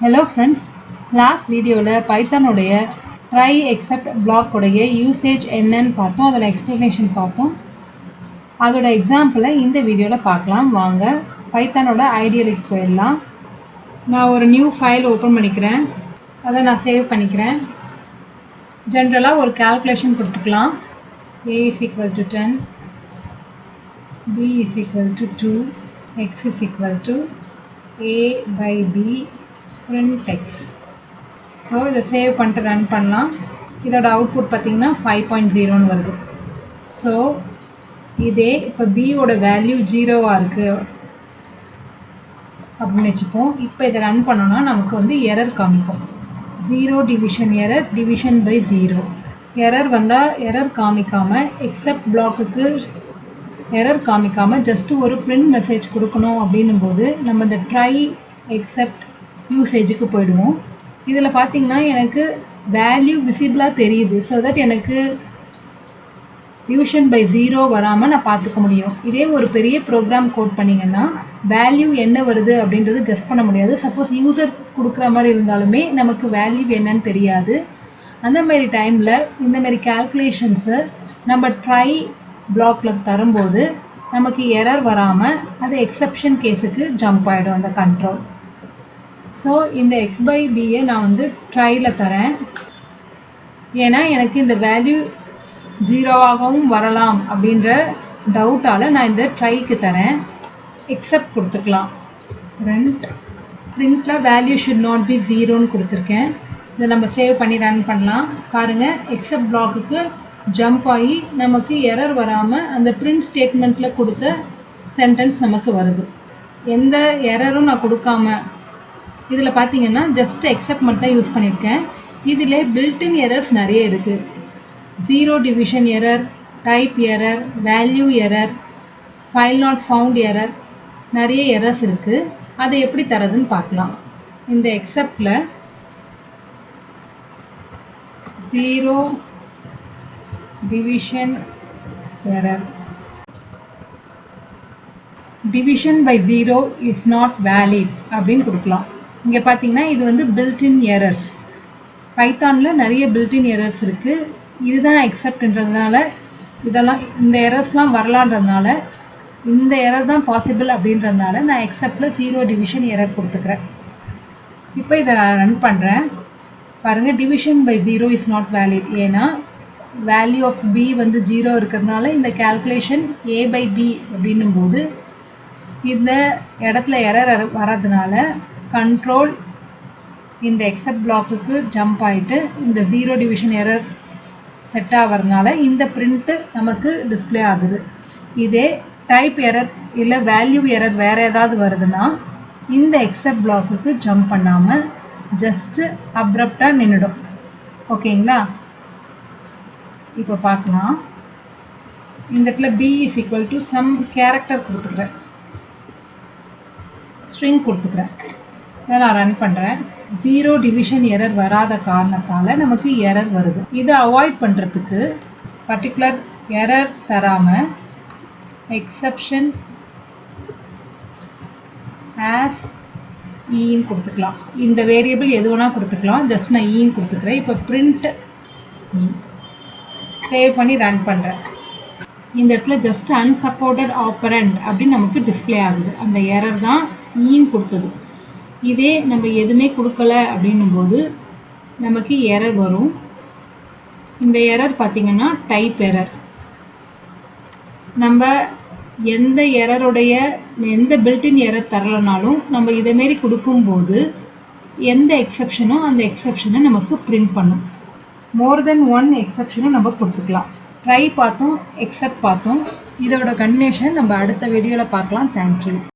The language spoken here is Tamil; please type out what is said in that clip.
Hello friends, last video Python உடைய try except block உடைய usage என்னன்னு பார்த்தோம். அதோட explanation பார்த்தோம். அதோட example இந்த வீடியோல பார்க்கலாம். வாங்க Pythonோட IDLX போயிடலாம். நான் ஒரு new file open பண்ணிக்கிறேன். அதை நான் save பண்ணிக்கிறேன். ஜென்ரலா ஒரு calculation கொடுத்துக்கலாம். a is equal to 10, b is equal to 2, x is equal to a by b print x. So இதை சேவ் பண்ணிட்டு ரன் பண்ணலாம். இதோட அவுட்புட் பார்த்தீங்கன்னா 5.0 வருது. ஸோ இதே இப்போ பியோட வேல்யூ 0வா இருக்கு அப்படின்னு வச்சுப்போம். இப்போ இதை ரன் பண்ணோம்னா நமக்கு வந்து எரர் காமிக்கும். 0 division error, division by 0 error வந்தால் எரர் காமிக்காமல் எக்ஸப்ட் பிளாக்குக்கு எரர் காமிக்காமல் ஜஸ்ட் ஒரு பிரிண்ட் மெசேஜ் கொடுக்கணும் அப்படின்னும் போது நம்ம இந்த ட்ரை எக்ஸப்ட் யூசேஜுக்கு போயிடுவோம். இதில் பார்த்தீங்கன்னா எனக்கு வேல்யூ விசிபிளாக தெரியுது. ஸோ தட் எனக்கு டிவிஷன் பை 0 வராமல் நான் பார்த்துக்க முடியும். இதே ஒரு பெரிய ப்ரோக்ராம் கோட் பண்ணிங்கன்னா வேல்யூ என்ன வருது அப்படின்றது கெஸ் பண்ண முடியாது. சப்போஸ் யூசர் கொடுக்குற மாதிரி இருந்தாலுமே நமக்கு வேல்யூ என்னன்னு தெரியாது. அந்த மாதிரி டைமில் இந்த மாதிரி கால்குலேஷன்ஸை நம்ம ட்ரை பிளாக்கில் தரும்போது நமக்கு எரர் வராமல் அது எக்ஸப்ஷன் கேஸுக்கு ஜம்ப் ஆகிடும் அந்த கண்ட்ரோல். ஸோ இந்த எக்ஸ் பை பியை நான் வந்து ட்ரையில் தரேன். ஏன்னா எனக்கு இந்த வேல்யூ 0ஆகவும் வரலாம் அப்படின்ற டவுட்டால் நான் இந்த ட்ரைக்கு தரேன். எக்ஸப்ட் கொடுத்துக்கலாம். பிரிண்டில் வேல்யூ ஷுட் நாட் பி 0ன்னு கொடுத்துருக்கேன். இதை நம்ம சேவ் பண்ணி ரன் பண்ணலாம். பாருங்கள், எக்ஸப்ட் பிளாக்குக்கு ஜம்ப் ஆகி நமக்கு எரர் வராமல் அந்த பிரிண்ட் ஸ்டேட்மெண்ட்டில் கொடுத்த சென்டென்ஸ் நமக்கு வருது. எந்த எரரும் நான் கொடுக்காம இதில் பார்த்தீங்கன்னா ஜஸ்ட் எக்ஸப்ட் மட்டும் தான் யூஸ் பண்ணியிருக்கேன். இதில் பில்டின் எரர்ஸ் நிறைய இருக்குது. 0 division error, type error, value error, file not found error, நிறைய எரர்ஸ் இருக்குது. அதை எப்படி தரதுன்னு பார்க்கலாம். இந்த எக்ஸப்டில் 0 division error, division by 0 is not valid அப்படின்னு கொடுக்கலாம். இங்கே பார்த்தீங்கன்னா இது வந்து பில்டின் எரர்ஸ். பைத்தானில் நிறைய பில்டின் எரர்ஸ் இருக்குது. இதுதான் எக்ஸப்ட்ன்றதுனால இதெல்லாம் இந்த எரர்ஸ்லாம் வரலான்றதுனால இந்த எரர் தான் பாசிபிள் அப்படின்றதுனால நான் எக்ஸப்டில் 0 டிவிஷன் எரர் கொடுத்துக்கிறேன். இப்போ இதை ரன் பண்ணுறேன். பாருங்கள், division by 0 is not valid. ஏன்னா வேல்யூ ஆஃப் பி வந்து 0 இருக்கிறதுனால இந்த கால்குலேஷன் ஏ பை பி அப்படின்னும் போது இந்த இடத்துல எரர் வர்றதுனால கண்ட்ரோல் இந்த எக்ஸப்ட் பிளாக்குக்கு ஜம்ப் ஆகிட்டு இந்த 0 டிவிஷன் எரர் செட் ஆகிறதுனால இந்த பிரிண்ட்டு நமக்கு டிஸ்பிளே ஆகுது. இதே டைப் எரர் இல்லை வேல்யூ எரர் வேறு ஏதாவது வருதுன்னா இந்த எக்ஸப்ட் பிளாக்குக்கு ஜம்ப் பண்ணாமல் ஜஸ்ட்டு அப்ரப்டாக நின்றுடும். ஓகேங்களா? இப்போ பார்க்கலாம். இந்த இடத்துல b is equal to some character கொடுத்துக்கிறேன், ஸ்ட்ரிங் கொடுத்துக்கிறேன். இதை நான் ரன் பண்ணுறேன். 0 டிவிஷன் எரர் வராத காரணத்தால் நமக்கு எரர் வருது. இதை அவாய்ட் பண்ணுறதுக்கு பர்டிகுலர் எரர் தராமல் எக்ஸப்ஷன் ஆஸ் ஈன்னு கொடுத்துக்கலாம். இந்த வேரியபிள் எது வேணால் கொடுத்துக்கலாம். ஜஸ்ட் நான் ஈன்னு கொடுத்துக்கிறேன். இப்போ பிரிண்ட் சேவ் பண்ணி ரன் பண்ணுறேன். இந்த இடத்துல ஜஸ்ட் அன்சப்போர்ட்டட் ஆப்பரண்ட் அப்படின்னு நமக்கு டிஸ்பிளே ஆகுது. அந்த எரர் தான் ஈன்னு கொடுத்தது. இதே நம்ம எதுவுமே கொடுக்கல அப்படின்னும் போது நமக்கு எரர் வரும். இந்த எரர் பார்த்திங்கன்னா டைப் எரர். நம்ம எந்த எரருடைய எந்த பில்டின் எரர் தரலனாலும் நம்ம இதேமாரி கொடுக்கும்போது எந்த எக்ஸப்ஷனோ அந்த எக்ஸப்ஷனை நமக்கு பிரிண்ட் பண்ணும். மோர் தென் ஒன் எக்ஸப்ஷனும் நம்ம கொடுத்துக்கலாம். ட்ரை பார்த்தோம், எக்ஸப்ட் பார்த்தோம். இதோட கன்டினியூஷன் நம்ம அடுத்த வீடியோவில் பார்க்கலாம். தேங்க்யூ.